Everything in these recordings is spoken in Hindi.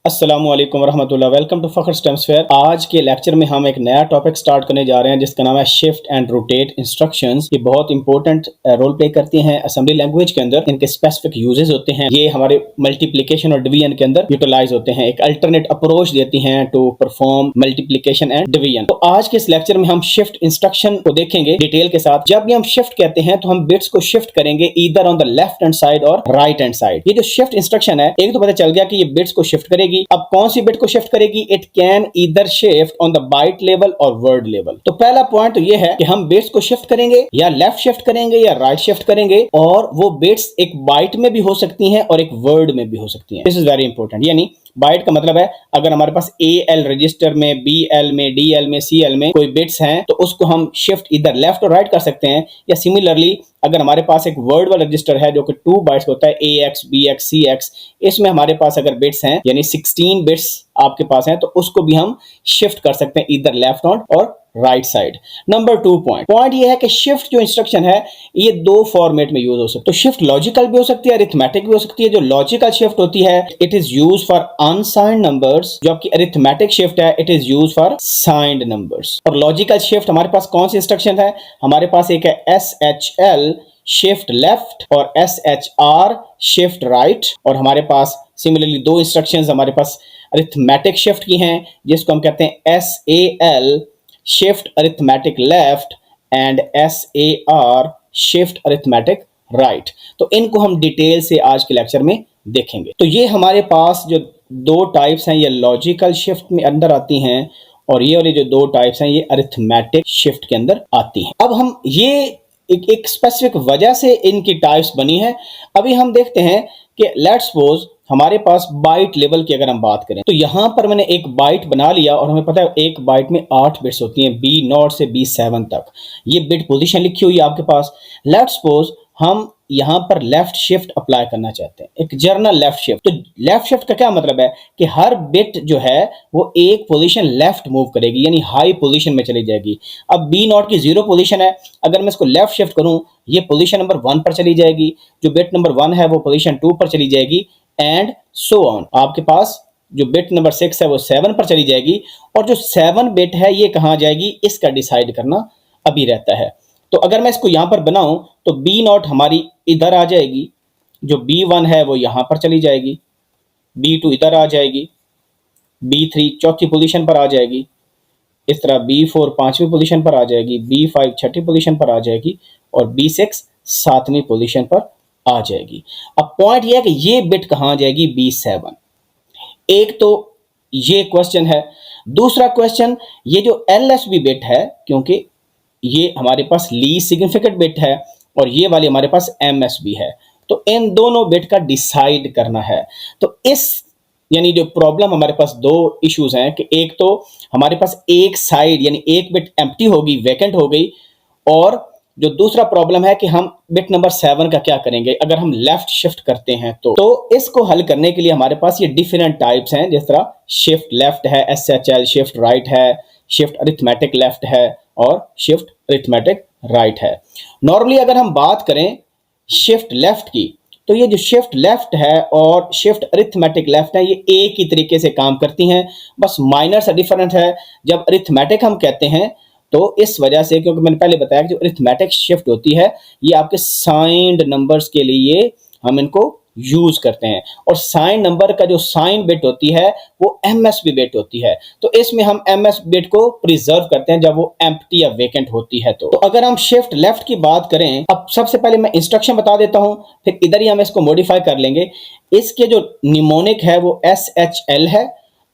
अस्सलामुअलैकुम वरहमतुल्लाह। Welcome to Fakhar stems fair. आज के लेक्चर में हम एक नया टॉपिक स्टार्ट करने जा रहे हैं जिसका नाम है शिफ्ट एंड रोटेट इंस्ट्रक्शंस। ये बहुत इंपॉर्टेंट रोल प्ले करती हैं असेंबली लैंग्वेज के अंदर। इनके स्पेसिफिक यूजेस होते हैं। ये हमारे मल्टीप्लिकेशन और डिवीजन के अंदर यूटिलाइज होते हैं। एक अल्टरनेट अप्रोच देती हैं to perform multiplication and division. तो आज के इस लेक्चर में हम शिफ्ट इंस्ट्रक्शन को देखेंगे डिटेल के साथ। जब भी हम शिफ्ट कहते हैं तो हम बिट्स को शिफ्ट करेंगे either on the left hand side और राइट हैंड साइड। ये जो शिफ्ट इंस्ट्रक्शन है, एक तो पता चल गया कि ये बिट्स को शिफ्ट करेगी। अब कौन सी बिट को शिफ्ट करेगी? It can either shift on the byte level और वर्ड लेवल। तो पहला पॉइंट तो ये है कि हम बिट्स को शिफ्ट करेंगे या लेफ्ट शिफ्ट करेंगे या राइट शिफ्ट करेंगे, और वो बिट्स एक बाइट में भी हो सकती हैं और एक वर्ड में भी हो सकती हैं। This is very important. यानी बाइट का मतलब है अगर हमारे पास AL रजिस्टर में, BL में, DL में, CL में कोई बिट्स हैं तो उसको हम शिफ्ट इधर लेफ्ट और राइट कर सकते हैं। या सिमिलरली अगर हमारे पास एक वर्ड वाला रजिस्टर है जो कि 2 बाइट्स होता है, AX, BX, CX, इसमें हमारे पास अगर बिट्स हैं यानी 16 बिट्स आपके पास हैं तो उसको भी हम शिफ्ट कर सकते हैं इधर लेफ्ट और राइट साइड। नंबर 2 पॉइंट ये है कि शिफ्ट जो इंस्ट्रक्शन है ये 2 फॉर्मेट में यूज हो सकती है। तो शिफ्ट लॉजिकल भी हो सकती है, अरिथमेटिक भी हो सकती है। जो लॉजिकल शिफ्ट होती है it is use for unsigned numbers. जो आपकी अरिथमेटिक शिफ्ट है it is use for signed numbers. और लॉजिकल शिफ्ट हमारे पास कौन सी इंस्ट्रक्शन है? हमारे पास एक है SHL शिफ्ट लेफ्ट और SHR शिफ्ट राइट। और हमारे पास सिमिलरली 2 इंस्ट्रक्शंस हमारे पास अरिथमेटिक शिफ्ट की हैं जिसको हम कहते हैं SAL shift arithmetic left and SAR shift arithmetic right. तो इनको हम डिटेल से आज के लेक्चर में देखेंगे। तो ये हमारे पास जो 2 टाइप्स हैं ये लॉजिकल शिफ्ट में अंदर आती हैं, और ये वाली जो 2 टाइप्स हैं ये अरिथमेटिक शिफ्ट के अंदर आती हैं। अब हम ये एक स्पेसिफिक वजह से इनकी टाइप्स बनी है। अभी हम देखते हैं कि लेट्स सपोज हमारे पास बाइट लेवल की अगर हम बात करें तो यहां पर मैंने एक बाइट बना लिया और हमें पता है एक बाइट में 8 बिट्स होती हैं, B0 से B7 तक। ये बिट पोजीशन लिखी हुई है आपके पास। लेट्स सपोज हम यहां पर लेफ्ट शिफ्ट अप्लाई करना चाहते हैं, एक जर्नल लेफ्ट शिफ्ट। तो लेफ्ट शिफ्ट का क्या मतलब है कि हर बिट जो है वो एक पोजीशन लेफ्ट मूव करेगी, यानी हाई पोजीशन में चली जाएगी। अब B0 की 0 पोजीशन है, अगर मैं इसको लेफ्ट शिफ्ट करूं ये पोजीशन नंबर 1 पर चली जाएगी, जो बिट नंबर 1 है वो पोजीशन 2 पर चली जाएगी, एंड सो ऑन। आपके पास जो बिट नंबर 6 है वो 7 पर चली जाएगी, और जो 7 बिट है ये कहां जाएगी इसका डिसाइड करना अभी रहता है। तो अगर मैं इसको यहां पर बनाऊं तो B0 हमारी इधर आ जाएगी, जो B1 है वो यहां पर चली जाएगी, B2 इधर आ जाएगी, B3 चौथी पोजीशन पर आ जाएगी, इस तरह B4 5वीं पोजीशन पर आ जाएगी, B5 छठी पोजीशन पर आ जाएगी, और B6 7वीं पोजीशन पर आ जाएगी। अब पॉइंट यह है कि ये बिट कहां जाएगी? B7। एक तो ये क्वेश्चन है। दूसरा क्वेश्चन, ये जो LSB बिट है, क्योंकि ये हमारे पास लीस्ट सिग्निफिकेंट बिट है और ये वाली हमारे पास MSB है, तो इन दोनों बिट का डिसाइड करना है। तो इस यानी जो प्रॉब्लम हमारे पास 2 इश्यूज हैं कि एक तो हमारे पास एक साइड यानी एक बिट एम्प्टी होगी, वैकेंट हो गई, और जो दूसरा प्रॉब्लम है कि हम बिट नंबर 7 का क्या करेंगे अगर हम लेफ्ट शिफ्ट करते हैं। तो इसको हल करने के लिए हमारे पास ये डिफरेंट टाइप्स हैं, जिस तरह शिफ्ट लेफ्ट है, SHL शिफ्ट राइट है, शिफ्ट अरिथमेटिक लेफ्ट है और शिफ्ट अरिथमेटिक राइट है। नॉर्मली अगर हम बात करें शिफ्ट लेफ्ट की तो ये जो शिफ्ट लेफ्ट है और शिफ्ट अरिथमेटिक लेफ्ट है ये एक ही तरीके से काम करती हैं, बस माइनर सा डिफरेंट है। जब अरिथमेटिक हम कहते हैं तो इस वजह से, क्योंकि मैंने पहले बताया कि जो अरिथमेटिक शिफ्ट होती है ये आपके साइंड नंबर्स के लिए हम इनको यूज करते हैं, और साइन नंबर का जो साइन बिट होती है वो MSB बिट होती है। तो इसमें हम MSB बिट को प्रिजर्व करते हैं जब वो एम्प्टी या वेकेंट होती है। तो अगर हम शिफ्ट लेफ्ट की बात करें, अब सबसे पहले मैं इंस्ट्रक्शन बता देता हूं, फिर इधर ही हम इसको मॉडिफाई कर लेंगे। इसके जो निमोनिक है वो SHL है।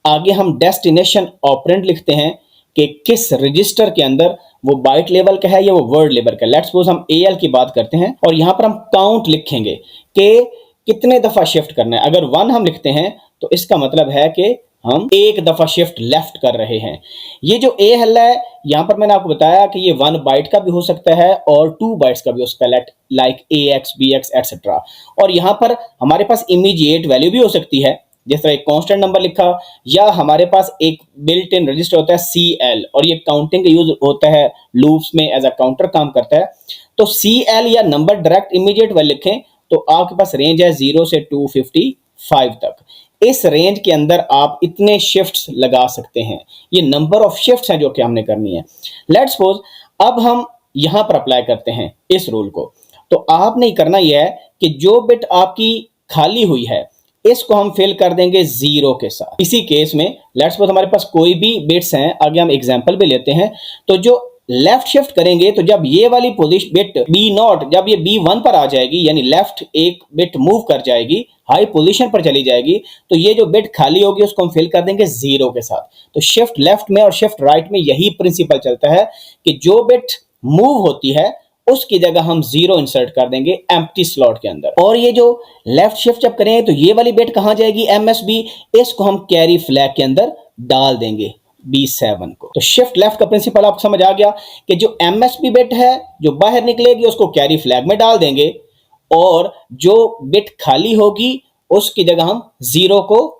आगे हम डेस्टिनेशन ऑपरेंड लिखते हैं कि किस रजिस्टर के अंदर, वो बाइट लेवल का है या वो वर्ड लेवल का। लेट्स सपोज हम AL की बात करते हैं और यहां पर हम काउंट लिखेंगे कि कितने दफा शिफ्ट करना है। अगर 1 हम लिखते हैं तो इसका मतलब है कि हम एक दफा शिफ्ट लेफ्ट कर रहे हैं। ये जो AL है यहां पर मैंने आपको बताया कि ये 1 बाइट का भी हो सकता है और 2 बाइट्स का भी हो सकता है, लाइक AX, BX एटसेट्रा। और यहां पर हमारे पास इमीडिएट वैल्यू भी हो सकती है, जिस तरह एक कांस्टेंट नंबर लिखा, या हमारे पास एक बिल्ट इन रजिस्टर होता है CL, और ये काउंटिंग का यूज होता है लूप्स में, एज अ काउंटर काम करता है। तो CL या नंबर डायरेक्ट इमीडिएट वैल्यू लिखें तो आपके पास रेंज है 0 से 255 तक। इस रेंज के अंदर आप इतने शिफ्ट्स लगा सकते हैं। ये नंबर ऑफ शिफ्ट्स हैं जो कि हमने करनी है। लेट्स सपोज अब हम यहां पर अप्लाई करते हैं इस रूल को। तो आपने करना यह है कि जो बिट आपकी खाली हुई है इसको हम फिल कर देंगे 0 के साथ। इसी केस में लेट्स सपोज हमारे पास कोई भी बिट्स हैं, आगे हम एग्जांपल भी लेते हैं। तो जो लेफ्ट शिफ्ट करेंगे तो जब ये वाली पोजीशन बिट B0 जब ये B1 पर आ जाएगी, यानी लेफ्ट एक बिट मूव कर जाएगी, हाई पोजीशन पर चली जाएगी, तो ये जो बिट खाली होगी उसको हम फिल कर देंगे 0 के साथ। तो शिफ्ट लेफ्ट में और शिफ्ट राइट में यही प्रिंसिपल चलता है कि जो बिट मूव होती है उसकी जगह हम 0 इंसर्ट कर देंगे एम्प्टी स्लॉट के अंदर। और ये जो लेफ्ट शिफ्ट जब करें तो ये वाली बिट कहां जाएगी, MSB, इसको हम कैरी फ्लैग के अंदर डाल देंगे B7 को। तो शिफ्ट लेफ्ट का प्रिंसिपल आपको समझ आ गया कि जो MSB बिट है जो बाहर निकलेगी उसको कैरी फ्लैग में डाल देंगे, और जो बिट खाली होगी उसकी जगह हम 0 को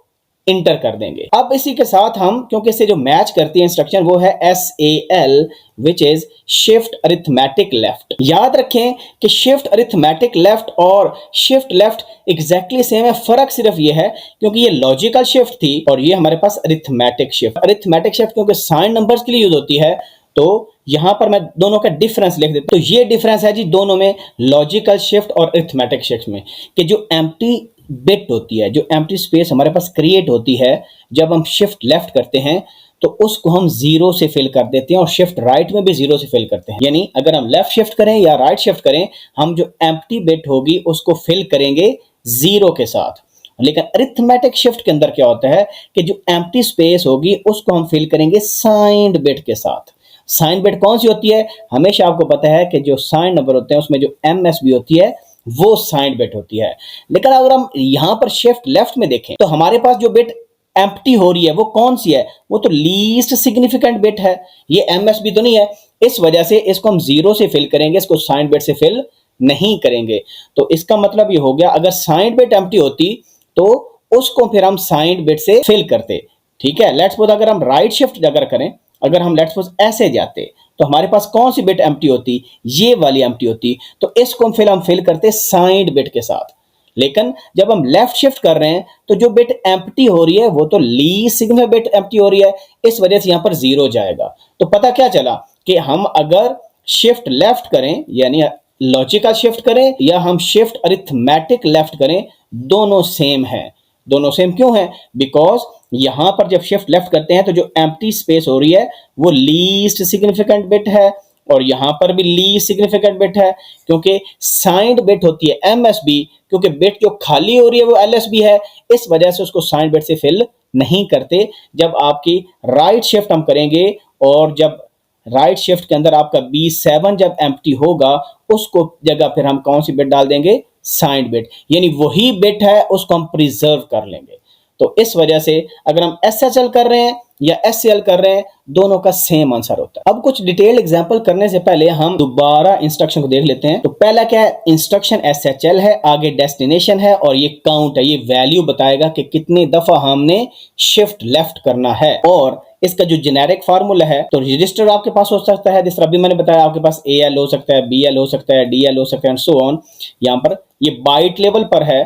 इंटर कर देंगे। अब इसी के साथ हम, क्योंकि इससे जो मैच करती है इंस्ट्रक्शन वो है SAL, which is shift arithmetic left. याद रखें कि शिफ्ट अरिथमेटिक लेफ्ट और शिफ्ट लेफ्ट एग्जैक्टली सेम है, फर्क सिर्फ ये है क्योंकि ये लॉजिकल शिफ्ट थी और ये हमारे पास अरिथमेटिक शिफ्ट। अरिथमेटिक शिफ्ट क्योंकि साइन नंबर्स के लिए यूज होती है, तो यहां पर मैं दोनों का डिफरेंस लिख देता हूं। तो ये डिफरेंस है जी दोनों में, लॉजिकल शिफ्ट और अरिथमेटिक शिफ्ट में, कि जो एम्प्टी बिट होती है, जो एम्प्टी स्पेस हमारे पास क्रिएट होती है जब हम शिफ्ट लेफ्ट करते हैं, तो उसको हम 0 से फिल कर देते हैं, और शिफ्ट राइट में भी 0 से फिल करते हैं। यानी अगर हम लेफ्ट शिफ्ट करें या राइट शिफ्ट करें, हम जो एम्प्टी बिट होगी उसको फिल करेंगे 0 के साथ। लेकिन अरिथमेटिक शिफ्ट के अंदर क्या होता है कि जो एम्प्टी स्पेस होगी उसको हम फिल करेंगे साइंड बिट के साथ। साइन बिट कौन सी होती है, हमेशा आपको पता है कि जो साइन नंबर होते हैं उसमें जो MSB होती है वो साइन बिट होती है। लेकिन अगर हम यहां पर शिफ्ट लेफ्ट में देखें तो हमारे पास जो बिट एम्प्टी हो रही है वो कौन सी है, वो तो लीस्ट सिग्निफिकेंट बिट है, ये MSB तो नहीं है। इस वजह से इसको हम 0 से फिल करेंगे, इसको साइन बिट से फिल नहीं करेंगे। तो इसका मतलब ये हो गया, अगर साइन बिट एम्प्टी होती तो उसको फिर हम साइन बिट से फिल करते। ठीक है, लेट्स सपोज अगर हम राइट शिफ्ट अगर करें, अगर हम लेट्स सपोज ऐसे जाते तो हमारे पास कौन सी बिट एम्प्टी होती, ये वाली एम्प्टी होती, तो इसको फिर हम फिल करते साइंड बिट के साथ। लेकिन जब हम लेफ्ट शिफ्ट कर रहे हैं तो जो बिट एम्प्टी हो रही है वो तो लीस्ट सिग्निफिकेंट बिट एम्प्टी हो रही है, इस वजह से यहां पर 0 जाएगा। तो पता क्या चला कि हम अगर शिफ्ट लेफ्ट करें यानी लॉजिकल शिफ्ट करें या हम शिफ्ट अरिथमेटिक लेफ्ट करें, दोनों सेम है। दोनों सेम क्यों है, बिकॉज यहां पर जब शिफ्ट लेफ्ट करते हैं तो जो एम्प्टी स्पेस हो रही है वो लीस्ट सिग्निफिकेंट बिट है, और यहां पर भी लीस्ट सिग्निफिकेंट बिट है, क्योंकि साइंड बिट होती है MSB, क्योंकि बिट जो खाली हो रही है वो LSB है, इस वजह से उसको साइंड बिट से फिल नहीं करते। जब आपकी राइट शिफ्ट हम करेंगे और जब राइट शिफ्ट के अंदर आपका B7 जब एम्प्टी होगा, उसको जगह फिर हम कौन सी बिट डाल देंगे, साइंड बिट, यानी वही बिट है उसको हम प्रिजर्व कर लेंगे। तो इस वजह से अगर हम SHL कर रहे हैं या SCL कर रहे हैं, दोनों का सेम आंसर होता है। अब कुछ डिटेल एग्जांपल करने से पहले हम दोबारा इंस्ट्रक्शन को देख लेते हैं। तो पहला क्या है, इंस्ट्रक्शन SHL है, आगे डेस्टिनेशन है और ये काउंट है, ये वैल्यू बताएगा कि कितनी दफा हमने शिफ्ट लेफ्ट करना है। और इसका जो जेनेरिक फार्मूला है, तो रजिस्टर आपके पास हो सकता है, जिस तरह अभी मैंने बताया, आपके पास AL हो सकता है, BL हो सकता है, DL हो सकता है एंड सो ऑन। यहाँ पर ये बाइट लेवल पर है,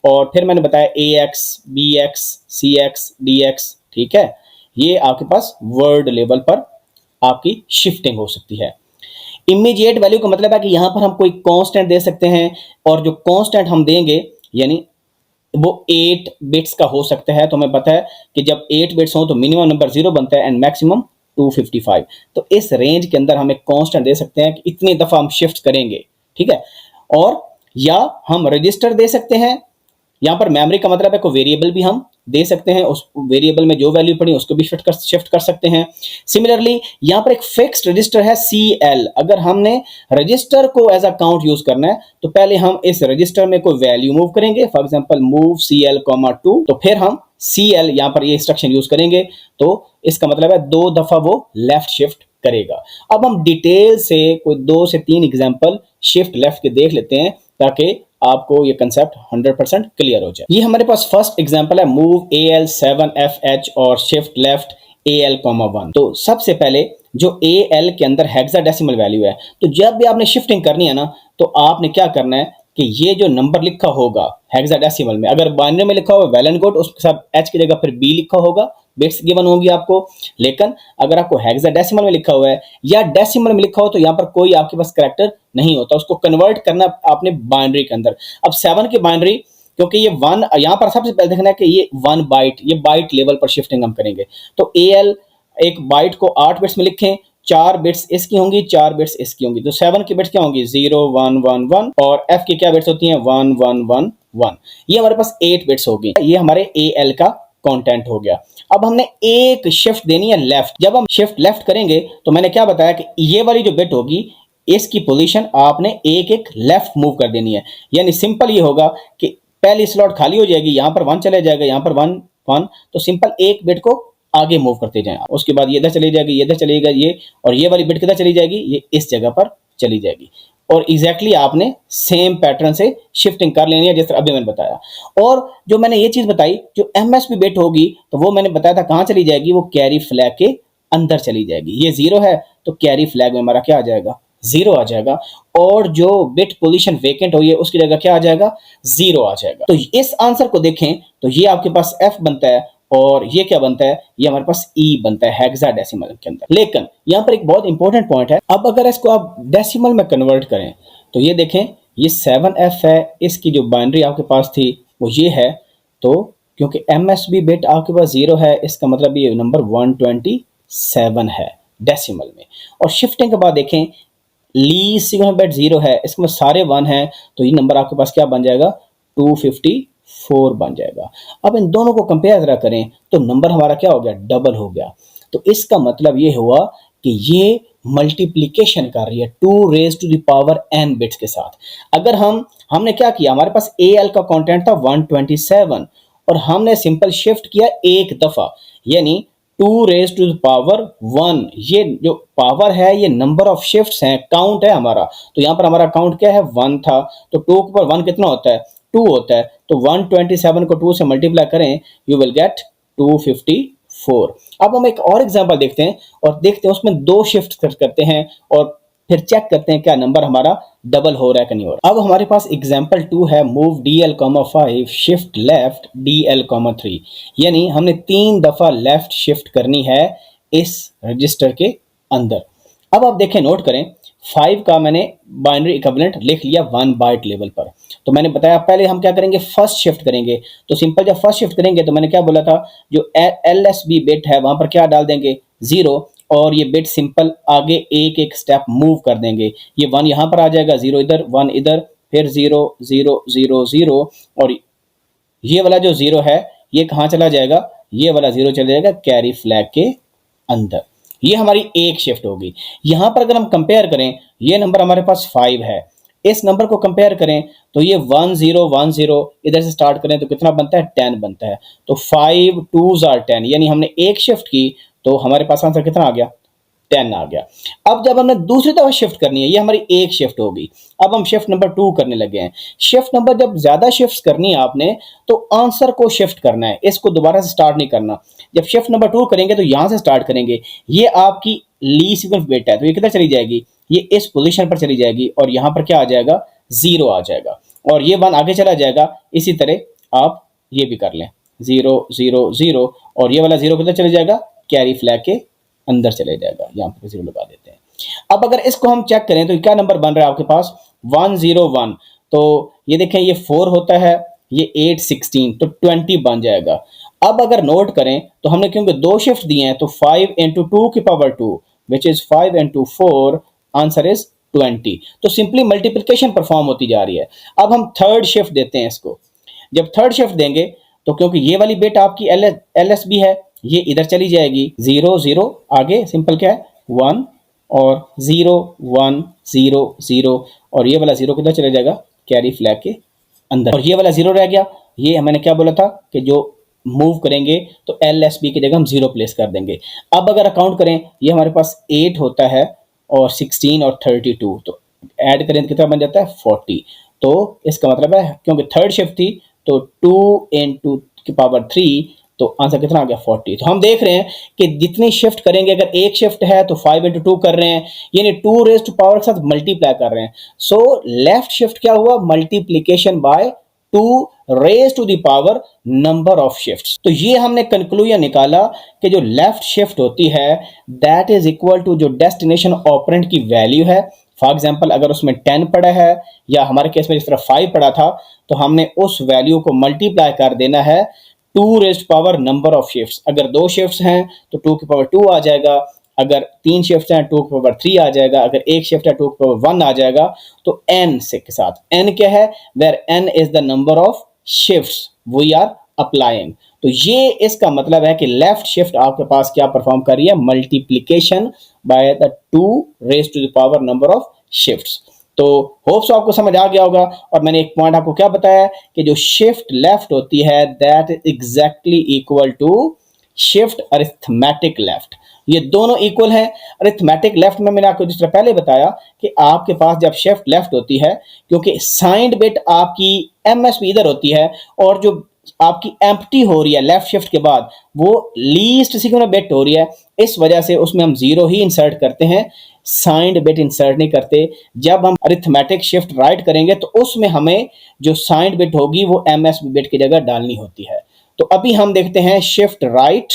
और फिर मैंने बताया AX, BX, CX, DX, ठीक है, ये आपके पास वर्ड लेवल पर आपकी शिफ्टिंग हो सकती है। इमीडिएट वैल्यू का मतलब है कि यहां पर हम कोई कांस्टेंट दे सकते हैं, और जो कांस्टेंट हम देंगे यानी वो 8 बिट्स का हो सकता है। तो हमें पता है कि जब 8 बिट्स हो तो मिनिमम नंबर 0 बनता है एंड मैक्सिमम 255। तो इस रेंज के अंदर हम एक कांस्टेंट दे सकते हैं कि इतनी दफा हम शिफ्ट करेंगे, ठीक है। और या हम रजिस्टर दे सकते हैं, यहां पर मेमोरी का मतलब है कोई वेरिएबल भी हम दे सकते हैं, उस वेरिएबल में जो वैल्यू पड़ी उसको भी शिफ्ट कर सकते हैं। सिमिलरली यहां पर एक फिक्स्ड रजिस्टर है CL, अगर हमने रजिस्टर को एज अ काउंट यूज करना है तो पहले हम इस रजिस्टर में कोई वैल्यू मूव करेंगे, फॉर एग्जांपल मूव CL, 2, तो फिर हम CL यहां पर ये इंस्ट्रक्शन यूज करेंगे, तो इसका मतलब है 2 दफा वो लेफ्ट शिफ्ट करेगा। अब हम डिटेल से कोई 2 से 3 एग्जांपल शिफ्ट लेफ्ट के देख लेते हैं ताकि आपको ये कंसेप्ट 100% क्लियर हो जाए। ये हमारे पास फर्स्ट एग्जांपल है, मूव AL7FH और शिफ्ट लेफ्ट AL, 1। तो सबसे पहले जो AL के अंदर हेक्साडेसिमल वैल्यू है, तो जब भी आपने शिफ्टिंग करनी है ना, तो आपने क्या करना है कि ये जो नंबर लिखा होगा हेक्साडेसिमल में, अगर बाइनरी में लिखा होगा वेल एंड गुड, उसके साथ एच की जगह फिर बी लिखा होगा, बिट्स गिवन होंगी आपको। लेकिन अगर आपको हेक्साडेसिमल में लिखा हुआ है या डेसिमल में लिखा हो तो यहाँ पर कोई आपके पास करैक्टर नहीं होता, उसको कन्वर्ट करना आपने बाइनरी के अंदर। अब 7 की बाइनरी, क्योंकि ये 1 यहाँ पर सबसे पहले देखना है कि ये 1 बाइट, ये बाइट लेवल पर शिफ्टिंग हम करेंगे। तो AL एक बाइट को 8 बिट्स में लिखें, 4 बिट्स इसकी होंगी, 4 बिट्स इसकी होंगी। तो 7 की बिट्स क्या होंगी, 0 1 1 1, और F की क्या बिट्स होती हैं, 1 1 1 1। ये हमारे पास 8 बिट्स होगी। ये हमारे AL का कंटेंट हो गया। अब हमने एक शिफ्ट देनी है लेफ्ट। जब हम शिफ्ट लेफ्ट करेंगे तो मैंने क्या बताया कि ये वाली जो बिट होगी इसकी पोजीशन आपने एक एक लेफ्ट मूव कर देनी है। यानी सिंपल ये होगा कि पहली स्लॉट खाली हो जाएगी, यहां पर 1 चले जाएगा, यहां पर 1 1, तो सिंपल एक बिट को आगे मूव करते जाएं। उसके बाद ये इधर चली जाएगी, ये इधर चलेगा, ये, और ये वाली बिट किधर चली जाएगी, ये इस जगह पर चली जाएगी। और एग्जैक्टली आपने सेम पैटर्न से शिफ्टिंग कर लेनी है जिस तरह अभी मैंने बताया। और जो मैंने ये चीज बताई, जो MSB बिट होगी तो वो मैंने बताया था कहां चली जाएगी, वो कैरी फ्लैग के अंदर चली जाएगी। ये 0 है तो कैरी फ्लैग में हमारा क्या आ जाएगा, 0 आ जाएगा। और जो बिट पोजीशन वेकेंट हुई है उसकी जगह क्या आ जाएगा, 0 आ जाएगा। तो इस आंसर को देखें तो ये आपके पास F बनता है और ये क्या बनता है, ये हमारे पास E बनता है हेक्साडेसिमल के अंदर। लेकिन यहाँ पर एक बहुत इंपॉर्टेंट पॉइंट है, अब अगर इसको आप डेसिमल में कन्वर्ट करें तो ये देखें, ये 7F है, इसकी जो बाइनरी आपके पास थी वो ये है। तो क्योंकि MSB बिट आपके पास 0 है, इसका मतलब ये नंबर 127 है डेसिमल में। और शिफ्टिंग के बाद देखें, लीस्ट सिग्निफिकेंट बिट 0 है, इसमें सारे 1 है, तो ये नंबर आपके पास क्या बन जाएगा, 254 बन जाएगा। अब इन दोनों को कंपेयर जरा करें तो नंबर हमारा क्या हो गया, डबल हो गया। तो इसका मतलब ये हुआ कि ये मल्टीप्लिकेशन कर रही है 2 raise to the power n bits के साथ। अगर हमने क्या किया, हमारे पास AL का कंटेंट था 127 और हमने सिंपल शिफ्ट किया एक दफा, यानी 2 रेज टू द पावर 1। ये जो पावर है ये नंबर ऑफ शिफ्ट्स हैं, काउंट है हमारा। तो यहाँ पर हमारा काउंट क्या है, 1 था, तो 2 के ऊपर 1 कितना होता है, 2 होता है। तो 127 को 2 से मल्टीप्लाई करें, यू विल गेट 254। अब हम एक और एग्जांपल देखते हैं और देखते हैं उसमें 2 शिफ्ट करते हैं और फिर चेक करते हैं क्या नंबर हमारा डबल हो रहा है कि नहीं हो रहा। अब हमारे पास एग्जांपल 2 है, move DL, 5 shift left DL, 3। यानी हमने 3 दफा लेफ्ट शिफ्ट करनी है इस रजिस्टर के अंदर। अब आप देखें, नोट करें, 5 का मैंने बाइनरी इक्विवेलेंट लिख लिया 1 बाइट लेवल पर। तो मैंने बताया पहले हम क्या करेंगे, फर्स्ट शिफ्ट करेंगे। तो सिंपल जब फर्स्ट शिफ्ट करेंगे तो मैंने क्या बोला था, जो LSB बिट है वहां पर क्या डाल देंगे, 0, और ये बिट सिंपल आगे एक एक स्टेप मूव कर देंगे। ये 1 यहां पर आ जाएगा, 0 इधर, 1 इधर, फिर 0 0 0 0, और ये वाला जो 0 है ये कहां चला जाएगा, ये वाला 0 चला जाएगा कैरी फ्लैग के अंदर। ये हमारी एक शिफ्ट होगी। यहां पर अगर हम कंपेयर करें, ये नंबर हमारे पास 5 है, इस नंबर को कंपेयर करें तो ये 1 0 1 0, इधर से स्टार्ट करें तो कितना बनता है, 10 बनता है। तो 5 2s are 10, यानी हमने एक शिफ्ट की तो हमारे पास आंसर कितना आ गया, 10 आ गया। अब जब हमने दूसरी तरफ शिफ्ट करनी है, ये हमारी एक शिफ्ट होगी। अब हम शिफ्ट नंबर 2 करने लगे हैं। शिफ्ट नंबर जब ज्यादा शिफ्ट करनी है आपने तो आंसर को शिफ्ट करना है, इसको दोबारा से स्टार्ट नहीं करना। जब शिफ्ट नंबर 2 करेंगे तो यहां से स्टार्ट करेंगे। ये आपकी लीस्ट सिग्निफिकेंट बिट है तो ये किधर चली जाएगी, ये इस पोजीशन पर चली जाएगी और यहां पर क्या आ जाएगा, 0 आ जाएगा, और ये 1 आगे चला जाएगा। इसी तरह आप ये भी कर लें, 0 0 0, और ये वाला 0 किधर चले जाएगा, कैरी फ्लैग के अंदर चले जाएगा। यहां पर 0 लगा देते हैं। अब अगर इसको हम चेक करें तो क्या नंबर बन रहा है आपके पास, 101। तो ये देखें, ये 4 होता है, ये 8 16, तो 20 बन जाएगा। अब अगर नोट करें तो हमने क्योंकि 2 शिफ्ट दिए हैं तो 5 into 2 की power 2 which is 5 into 4, answer is 20। तो सिंपली मल्टीप्लिकेशन परफॉर्म होती जा रही है। अब हम थर्ड शिफ्ट देते हैं इसको। जब थर्ड शिफ्ट देंगे तो क्योंकि ये वाली बिट आपकी LSB है, ये इधर चली जाएगी, 0 0, आगे सिंपल क्या है, 1, और 0 1 0 0, और ये वाला 0 किधर चला जाएगा, कैरी फ्लैग के अंदर, और ये वाला 0 रह गया। ये मैंने क्या बोला था कि जो मूव करेंगे तो LSB की जगह हम 0 प्लेस कर देंगे। अब अगर अकाउंट करें, ये हमारे पास 8 होता है और 16 और 32, तो ऐड करें तो कितना बन जाता है, 40। तो इसका मतलब है क्योंकि थर्ड शिफ्ट थी तो 2 into की पावर 3 तो आंसर कितना आ गया 40। तो हम देख रहे हैं कि जितनी शिफ्ट करेंगे, अगर एक शिफ्ट है तो 5 into 2 कर रहे हैं, यानी 2 रेज टू पावर के साथ मल्टीप्लाई कर रहे हैं। सो लेफ्ट शिफ्ट क्या हुआ, multiplication by 2 raise to the power number of shifts. तो ये हमने कंक्लूजन निकाला कि जो लेफ्ट शिफ्ट होती है दैट इज इक्वल टू जो डेस्टिनेशन ऑपरेंड की वैल्यू है। फॉर एग्जाम्पल अगर उसमें 10 पड़ा है या हमारे केस में जिस तरह 5 पड़ा था, तो हमने उस वैल्यू को मल्टीप्लाई कर देना है 2 raised power number of shifts. अगर 2 शिफ्ट्स हैं तो 2 की पावर 2 आ जाएगा, अगर 3 शिफ्ट्स हैं 2 की पावर 3 आ जाएगा, अगर एक शिफ्ट है 2 की पावर 1 आ जाएगा। तो n से के साथ, n क्या है, where n is the number of shifts we are applying. तो ये इसका मतलब है कि लेफ्ट शिफ्ट आपके पास क्या परफॉर्म कर रही है, multiplication by the 2 raise to the power number of shifts. तो होप्स आपको समझ आ गया होगा। और मैंने एक पॉइंट आपको क्या बताया कि जो शिफ्ट लेफ्ट होती है that is exactly equal to shift arithmetic left. ये दोनों इक्वल हैं। अरिथमेटिक लेफ्ट में मैंने आपको जिस तरह पहले बताया कि आपके पास जब शिफ्ट लेफ्ट होती है, क्योंकि साइंड बिट आपकी एमएसबी इधर होती है और जो आपकी एम्प्टी हो रही है लेफ्ट शिफ्ट के बाद वो लीस्ट सिग्निफिकेंट बिट हो रही है, इस वजह से उसमें हम जीरो ही इंसर्ट करते हैं, साइंड बिट इंसर्ट नहीं करते। जब हम अरिथमेटिक शिफ्ट राइट करेंगे तो उसमें हमें जो साइंड बिट होगी वो एमएसबी बिट की जगह डालनी होती है। तो अभी हम देखते हैं शिफ्ट राइट,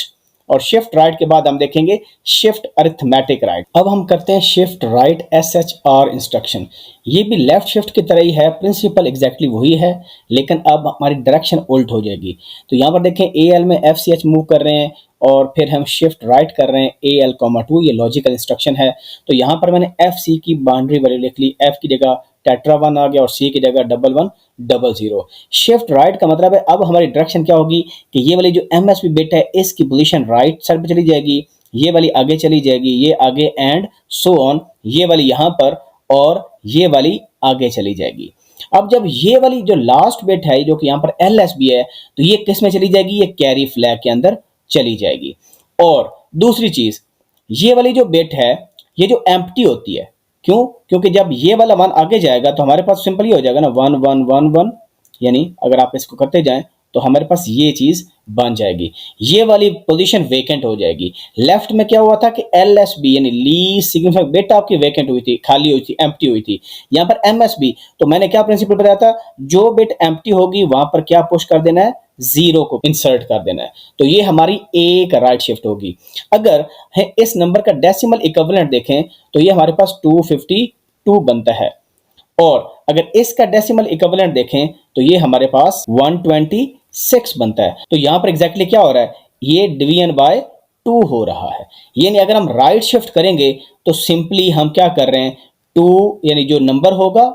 और शिफ्ट राइट के बाद हम देखेंगे शिफ्ट अरिथमेटिक राइट। अब हम करते हैं शिफ्ट राइट SHR इंस्ट्रक्शन। ये भी लेफ्ट शिफ्ट की तरह ही है, प्रिंसिपल एग्जैक्टली वही है, लेकिन अब हमारी डायरेक्शन उल्ट हो जाएगी। तो यहाँ पर देखें AL में FCH मूव कर रहे हैं और फिर हम शिफ्ट राइट कर रहे हैं AL,2, ये लॉजिकल इंस्ट्रक्शन है। तो यहाँ पर मैंने FC की बाउंड्री वैल्यू लिख ली, F की जगह टेट्रा 1 आ गया और C की जगह 1100। शिफ्ट राइट का मतलब है अब हमारी डायरेक्शन क्या होगी कि ये वाली जो MSB बिट है इसकी पोजीशन राइट साइड पे चली जाएगी, ये वाली आगे चली जाएगी, ये आगे एंड सो ऑन, ये वाली यहाँ पर और ये वाली आगे चली जाएगी। अब जब ये वाली जो लास्ट बिट है जो कि यहाँ पर LSB है, तो ये किस में चली जाएगी, ये कैरी फ्लैग के अंदर चली जाएगी। और दूसरी चीज, ये वाली जो बिट है ये जो एम्प्टी होती है, क्यों, क्योंकि जब ये वाला 1 आगे जाएगा तो हमारे पास सिंपल ही हो जाएगा ना 1 1 1 1, यानी अगर आप इसको करते जाएं तो हमारे पास ये चीज बन जाएगी, ये वाली पोजीशन वेकेंट हो जाएगी। लेफ्ट में क्या हुआ था कि LSB यानी लीस्ट सिग्निफिकेंट बिट आपकी वेकेंट हुई थी, खाली हुई थी, एम्प्टी हुई थी। यहाँ पर MSB, तो मैंने क्या प्रिंसिपल बताया था, जो बिट एम्प्टी होगी वहां पर क्या पुश कर देना है, 0 को इंसर्ट कर देना है। तो ये हमारी एक राइट शिफ्ट होगी। अगर इस नंबर का डेसिमल इक्विवेलेंट देखें तो ये हमारे पास 252 बनता है, और अगर इसका डेसिमल इक्विवेलेंट देखें तो ये हमारे पास 126 बनता है। तो यहां पर एग्जैक्टली क्या हो रहा है, ये डिवीजन बाय 2 हो रहा है। यानी अगर हम राइट शिफ्ट करेंगे तो सिंपली हम क्या कर रहे हैं, 2 यानी जो नंबर होगा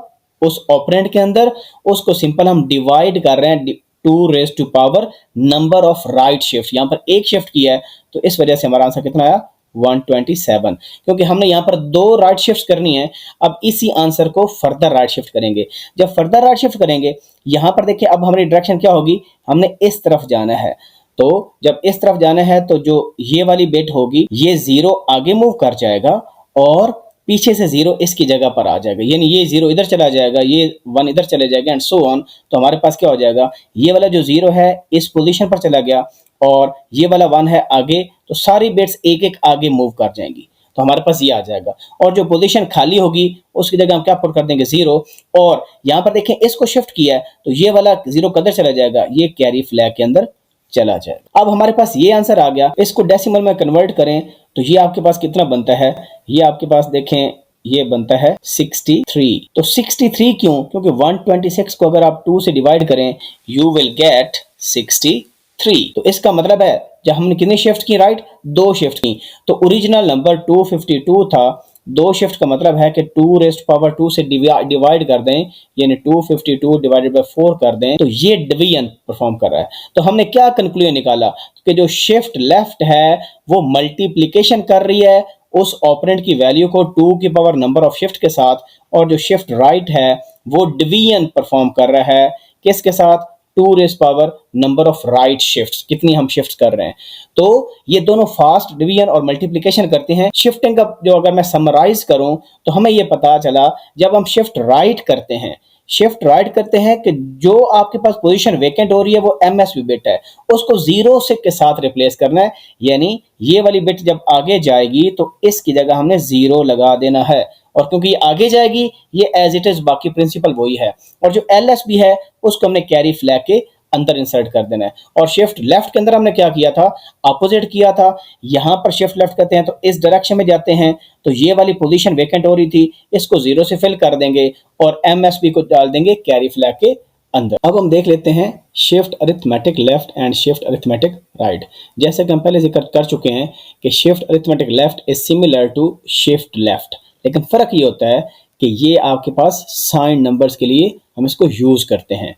उस ऑपरेंड के अंदर उसको सिंपल हम डिवाइड कर रहे हैं 2 raise to power number of right shift. यहां पर एक शिफ्ट किया है तो इस वजह से हमारा आंसर कितना आया, 127, क्योंकि हमने यहां पर 2 राइट शिफ्ट करनी है। अब इसी आंसर को फर्दर राइट शिफ्ट करेंगे। जब फर्दर राइट शिफ्ट करेंगे यहां पर देखिए अब हमारी डायरेक्शन क्या होगी, हमने इस तरफ जाना है। तो जब इस तरफ जाना है तो जो ये वाली बिट होगी ये 0 आगे मूव कर जाएगा और पीछे से 0 इसकी जगह पर आ जाएगा, यानी ये 0 इधर चला जाएगा, ये 1 इधर चले जाएगा एंड सो ऑन। तो हमारे पास क्या हो जाएगा, ये वाला जो 0 है इस पोजीशन पर चला गया और ये वाला 1 है आगे, तो सारी बिट्स एक एक आगे मूव कर जाएंगी। तो हमारे पास ये आ जाएगा और जो पोजीशन खाली होगी उसकी जगह हम क्या पुट कर देंगे, 0। और यहाँ पर देखें इसको शिफ्ट किया है तो ये वाला 0 किधर चला जाएगा, ये कैरी फ्लैग के अंदर चला जाएगा। अब हमारे पास ये आंसर आ गया। इसको डेसिमल में कन्वर्ट करें तो ये आपके पास कितना बनता है, ये आपके पास देखें ये बनता है 63। तो 63 क्यों, क्योंकि 126 को अगर आप 2 से डिवाइड करें यू विल गेट 63। तो इसका मतलब है जब हमने कितनी शिफ्ट की, राइट, 2 शिफ्ट की। तो ओरिजिनल नंबर 252 था, 2 शिफ्ट का मतलब है कि 2 रेज़्ड पावर 2 से डिवाइड कर दें, यानी 252 डिवाइडेड बाय 4 कर दें, तो ये डिवीजन परफॉर्म कर रहा है। तो हमने क्या कंक्लूजन निकाला कि जो शिफ्ट लेफ्ट है वो मल्टीप्लिकेशन कर रही है उस ऑपरेंड की वैल्यू को 2 की पावर नंबर ऑफ शिफ्ट के साथ, और जो शिफ्ट राइट है वो डिवीजन परफॉर्म कर रहा है किसके साथ, 2 rays power number of right shifts, कितनी हम शिफ्ट कर रहे हैं। तो ये दोनों फास्ट डिवीजन और मल्टीप्लिकेशन करते हैं। शिफ्टिंग का जो अगर मैं समराइज करूं तो हमें ये पता चला जब हम शिफ्ट राइट करते हैं शिफ्ट राइट करते हैं कि जो आपके पास पोजीशन वेकेंट हो रही है वो एमएसबी बिट है, उसको जीरो से के साथ रिप्लेस करना है। यानी ये वाली बिट जब आगे जाएगी तो इसकी जगह हमने जीरो लगा देना है, और क्योंकि ये आगे जाएगी ये एज इट इज बाकी प्रिंसिपल वही है। और जो एलएसबी है उसको हमने कैरी फ्लैग के अंदर इंसर्ट कर देना है। और शिफ्ट लेफ्ट के अंदर हमने क्या किया था, अपोजिट किया था। यहां पर शिफ्ट लेफ्ट करते हैं तो इस डायरेक्शन में जाते हैं, तो ये वाली पोजीशन वेकेंट हो रही थी, इसको जीरो से फिल कर देंगे और एमएसबी को डाल देंगे कैरी फ्लैग के अंदर। अब हम देख लेते हैं shift arithmetic left and shift arithmetic right. जैसे कि हम पहले जिक्र कर चुके हैं कि shift arithmetic left is similar to shift left, लेकिन फर्क ये होता है कि ये आपके पास साइन नंबर्स के लिए हम इसको यूज करते हैं।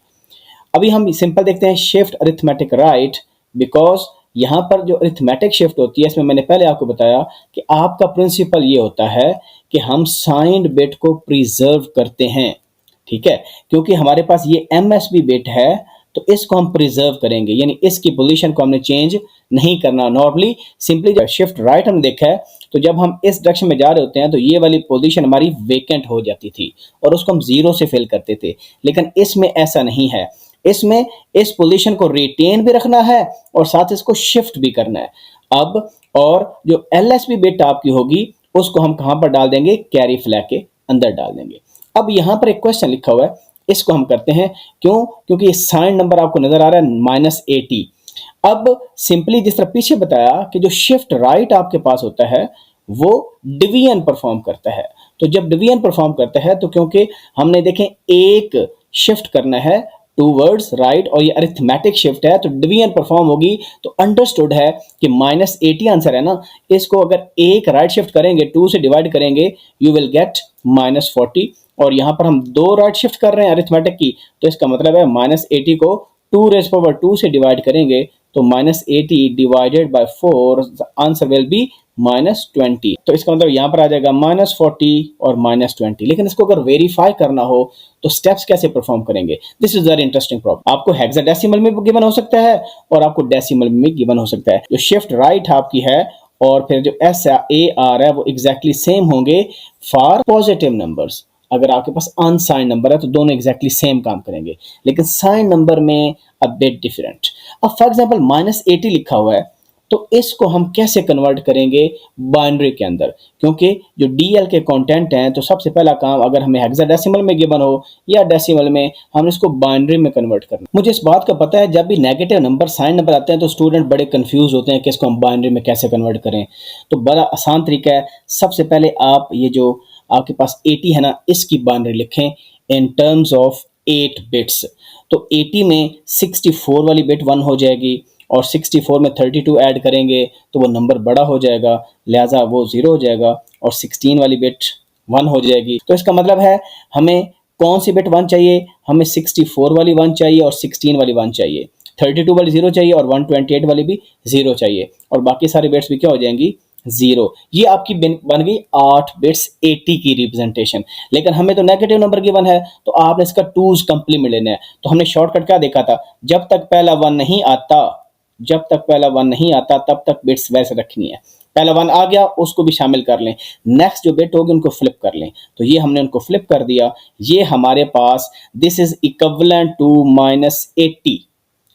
अभी हम सिंपल देखते हैं शिफ्ट अरिथमेटिक राइट, बिकॉज यहाँ पर जो अरिथमेटिक शिफ्ट होती है इसमें मैंने पहले आपको बताया कि आपका प्रिंसिपल ये होता है कि हम साइंड बिट को प्रिजर्व करते हैं, ठीक है, क्योंकि हमारे पास ये एमएसबी बिट है तो इसको हम प्रिजर्व करेंगे, यानी इसकी पोजीशन को हमने चेंज नहीं करना। नॉर्मली सिंपली शिफ्ट राइट हमने देखा है तो जब हम इस डायरेक्शन में जा रहे होते हैं तो ये वाली पोजीशन हमारी वेकेंट हो जाती थी और उसको हम जीरो से फिल करते थे, लेकिन इसमें ऐसा नहीं है। इसमें इस पोजीशन को रिटेन भी रखना है और साथ इसको शिफ्ट भी करना है। अब और जो एलएसबी बिट आपकी होगी उसको हम कहां पर डाल देंगे, कैरी फ्लैग के अंदर डाल देंगे। अब यहां पर एक क्वेश्चन लिखा हुआ है, इसको हम करते हैं, क्यों, क्योंकि ये साइन नंबर आपको नजर आ रहा है -80। अब सिंपली जिस तरह पीछे बताया कि जो शिफ्ट राइट आपके पास होता है वो डिवीजन परफॉर्म करता है, तो जब डिवीजन परफॉर्म करता है तो क्योंकि हमने देखें एक शिफ्ट करना है टूवर्ड्स राइट और ये अरिथमेटिक शिफ्ट है तो डिवीजन परफॉर्म होगी, तो अंडरस्टूड है कि -80 आंसर है ना, इसको अगर एक राइट शिफ्ट करेंगे 2 से डिवाइड करेंगे यू विल गेट -40, और यहां पर हम दो राइट शिफ्ट कर रहे हैं अरिथमेटिक की, तो इसका मतलब है -80 को 2⁻² से डिवाइड करेंगे तो -80 divided by 4 answer will be -20। तो इसका मतलब यहां पर आ जाएगा -40 और -20। लेकिन इसको अगर वेरीफाई करना हो तो स्टेप्स कैसे परफॉर्म करेंगे, this is very interesting problem. आपको हेक्साडेसिमल में गिवन हो सकता है और आपको डेसिमल में गिवन हो सकता है। जो शिफ्ट राइट आपकी है और फिर जो SAR है वो एग्जैक्टली सेम होंगे फॉर पॉजिटिव नंबर्स। अगर आपके पास अनसाइन नंबर है तो दोनों एग्जैक्टली सेम काम करेंगे, लेकिन साइन नंबर में अ बिट डिफरेंट। अब फॉर एग्जांपल -80 लिखा हुआ है तो इसको हम कैसे कन्वर्ट करेंगे बाइनरी के अंदर, क्योंकि जो DL के कंटेंट हैं तो सबसे पहला काम अगर हमें हेक्साडेसिमल में गिवन हो या डेसिमल में हम इसको बाइनरी में कन्वर्ट करना। मुझे इस बात का पता है जब भी नेगेटिव नंबर साइन नंबर आते हैं तो स्टूडेंट बड़े कंफ्यूज होते हैं कि इसको हम बाइनरी में कैसे कन्वर्ट करें। तो बड़ा आसान तरीका है, सबसे पहले आप ये जो आपके पास 80 है ना इसकी बाइनरी लिखें इन टर्म्स ऑफ 8 बिट्स। तो 80 में 64 वाली बिट 1 हो जाएगी और 64 में 32 ऐड करेंगे तो वो नंबर बड़ा हो जाएगा, लिहाजा वो 0 हो जाएगा, और 16 वाली बिट 1 हो जाएगी। तो इसका मतलब है हमें कौन सी बिट 1 चाहिए, हमें 64 वाली 1 चाहिए और 16 वाली 1 चाहिए, 32 वाली 0 चाहिए और 128 वाली भी 0 चाहिए, और बाकी सारी बिट्स भी क्या हो जाएंगी, 0। ये आपकी बन गई 8 बिट्स 80 की रिप्रेजेंटेशन। लेकिन हमें तो नेगेटिव नंबर गिवन है तो आपने इसका 2's कंप्लीमेंट लेना है। तो हमने शॉर्टकट क्या देखा था, जब तक पहला 1 नहीं आता तब तक बिट्स वैसे रखनी है। पहला 1 आ गया उसको भी शामिल कर लें, नेक्स्ट जो बिट होगी उनको फ्लिप कर लें। तो ये हमने उनको फ्लिप कर दिया, ये हमारे पास दिस इज इक्विवेलेंट टू -80।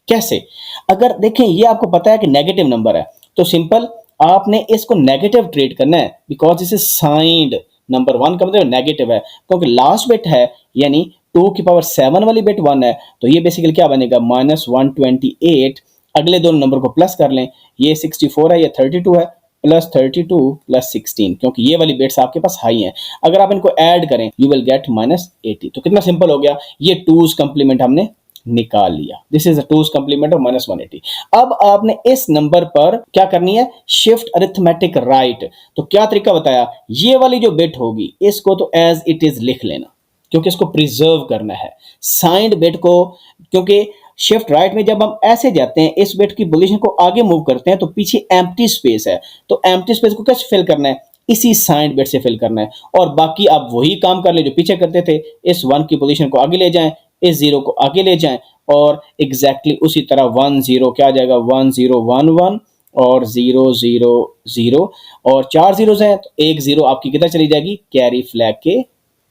कैसे, अगर देखें ये आपको पता है कि नेगेटिव नंबर है तो सिंपल आपने इसको नेगेटिव ट्रीट करना है, because this is signed number. 1 का मतलब नेगेटिव है क्योंकि लास्ट बिट है, यानी 2⁻7 वाली बिट 1 है, तो ये बेसिकली क्या बनेगा -128। अगले दोनों नंबर को प्लस कर लें, ये 64 है, ये 32 है, +32 +16, क्योंकि ये वाली बिट्स आपके पास हाई हैं। अगर आप इनको ऐड करें यू विल गेट -80। तो कितना सिंपल हो गया, ये 2's कंप्लीमेंट हमने निकाल लिया। This is 2's complement of -180। अब आपने इस नंबर पर क्या करनी है, शिफ्ट अरिथमेटिक राइट। तो क्या तरीका बताया, ये वाली जो बिट होगी इसको तो एज इट इज लिख लेना क्योंकि इसको प्रिजर्व करना है। साइंड बिट को, क्योंकि शिफ्ट राइट में जब हम ऐसे जाते हैं इस बिट की पोजीशन को आगे मूव करते हैं तो पीछे एम्प्टी स्पेस है, तो एम्प्टी स्पेस को कैसे फिल करना है, इसी साइंड बिट से फिल करना है। और बाकी आप वही काम कर ले जो पीछे करते थे, इस 1 की पोजीशन को आगे ले जाएं, इस 0 को आगे ले जाएं, और एग्जैक्टली उसी तरह 1 0 क्या आ जाएगा 1 0 1 1 और 0 0 0, और 4 zeros हैं तो एक 0 आपकी किधर चली जाएगी, कैरी फ्लैग के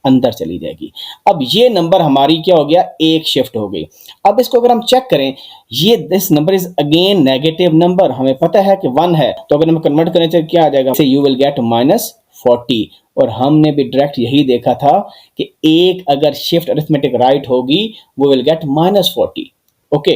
अंदर चली जाएगी। अब ये नंबर हमारी क्या हो गया, एक शिफ्ट हो गई। अब इसको अगर हम चेक करें, ये this number is again negative number, हमें पता है कि 1 है, तो अगर हम कन्वर्ट करें तो क्या आ जाएगा, यू विल गेट -40। और हमने भी डायरेक्ट यही देखा था कि एक अगर शिफ्ट अरिथमेटिक राइट होगी वो विल गेट -40। ओके,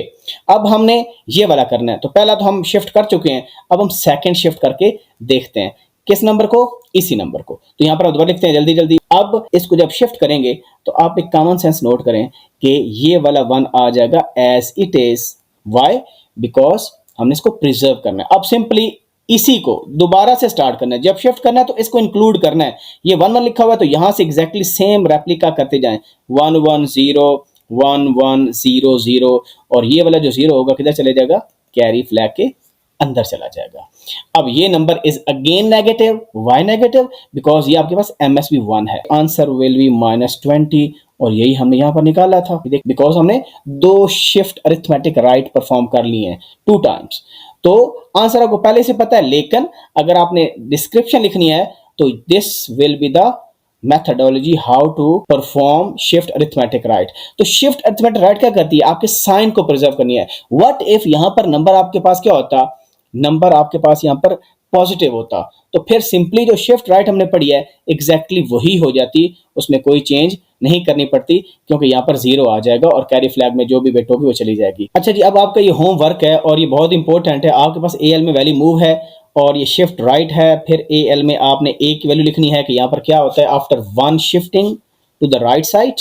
अब हमने ये वाला करना है, तो पहला तो हम शिफ्ट कर चुके हैं, अब हम सेकंड शिफ्ट करके देखते हैं किस नंबर को, इसी नंबर को। तो यहां पर आप दोबारा लिखते हैं जल्दी जल्दी। अब इसको जब शिफ्ट करेंगे तो आप एक कॉमन सेंस नोट करें कि ये वाला 1 आ जाएगा as it is. Why? Because हमने इसको प्रिजर्व करना है। अब सिंपली इसी को दोबारा से स्टार्ट करना है, जब शिफ्ट करना है तो इसको इंक्लूड करना है। ये 1 1 लिखा हुआ है तो यहां से एग्जैक्टली सेम रेप्लिका करते जाएं, 1 1 0 1 1 0 0, और ये वाला जो 0 होगा किधर चले जाएगा, कैरी फ्लैग के अंदर चला जाएगा। अब ये number is again negative. Why negative? Because ये आपके पास MSB 1 है। आंसर विल बी -20, और यही हमने यहां पर निकाला था, बिकॉज हमने 2 शिफ्ट अरिथमेटिक राइट परफॉर्म कर लिए हैं 2 टाइम्स। तो आंसर आपको पहले से पता है, लेकिन अगर आपने डिस्क्रिप्शन लिखनी है तो this will be the methodology how to perform shift arithmetic right. तो शिफ्ट अरिथमेटिक राइट क्या करती है, आपके साइन को प्रिजर्व करनी है। व्हाट इफ यहां पर नंबर आपके पास क्या होता, नंबर आपके पास यहां पर पॉजिटिव होता, तो फिर सिंपली जो शिफ्ट राइट हमने पढ़ी है एग्जैक्टली वही हो जाती, उसमें कोई चेंज नहीं करनी पड़ती, क्योंकि यहाँ पर 0 आ जाएगा और कैरी फ्लैग में जो भी बिट होगी वो चली जाएगी। अच्छा जी, अब आपका ये होमवर्क है और ये बहुत इंपॉर्टेंट है। आपके पास AL में वैल्यू मूव है और ये शिफ्ट राइट है, फिर AL में आपने A की वैल्यू लिखनी है कि यहाँ पर क्या होता है after 1 shifting to the right side,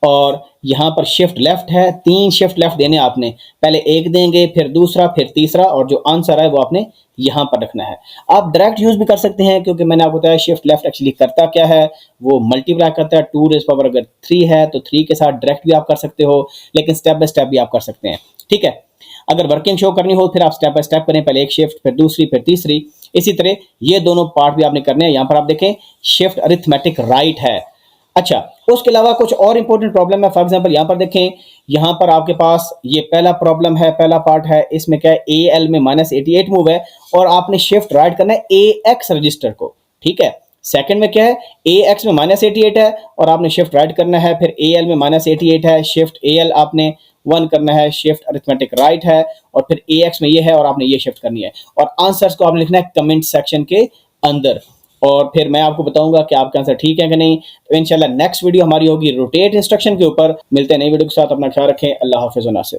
और यहाँ पर शिफ्ट लेफ्ट है, 3 शिफ्ट लेफ्ट देने आपने, पहले एक देंगे फिर दूसरा फिर तीसरा, और जो आंसर है वो आपने यहाँ पर रखना है। आप डायरेक्ट यूज भी कर सकते हैं, क्योंकि मैंने आपको बताया शिफ्ट लेफ्ट एक्चुअली करता क्या है, वो मल्टीप्लाई करता है। 2 रेज़ पावर अगर 3 है तो 3 के साथ डायरेक्ट भी आप कर सकते हो, लेकिन स्टेप बाय स्टेप भी आप कर सकते हैं। ठीक है, अगर वर्किंग शो करनी हो फिर आप स्टेप बाय स्टेप करें, पहले एक शिफ्ट फिर दूसरी फिर तीसरी, इसी तरह ये दोनों पार्ट भी आपने करने हैं। यहाँ पर आप देखें शिफ्ट अरिथमेटिक राइट है। अच्छा, उसके अलावा कुछ और इंपॉर्टेंट प्रॉब्लम है। फॉर एग्जांपल यहाँ पर देखें, यहाँ पर आपके पास ये पहला प्रॉब्लम है, पहला पार्ट है, इसमें क्या है AL में -88 मूव है और आपने शिफ्ट राइट करना है AX रजिस्टर को। ठीक है, सेकंड में क्या है, AX में -88 है और आपने शिफ्ट राइट करना है, फिर AL में -88 है, शिफ्ट AL आपने 1 करना है, शिफ्ट अरिथमेटिक राइट है, और फिर AX में ये है और आपने ये शिफ्ट करनी है, और आंसर्स को आपने लिखना है कमेंट सेक्शन के अंदर, और फिर मैं आपको बताऊंगा कि आपका आंसर ठीक है कि नहीं। तो इंशाल्लाह नेक्स्ट वीडियो हमारी होगी रोटेट इंस्ट्रक्शन के ऊपर। मिलते हैं नई वीडियो के साथ, अपना ख्याल रखें। अल्लाह हाफिज़ व नासिर।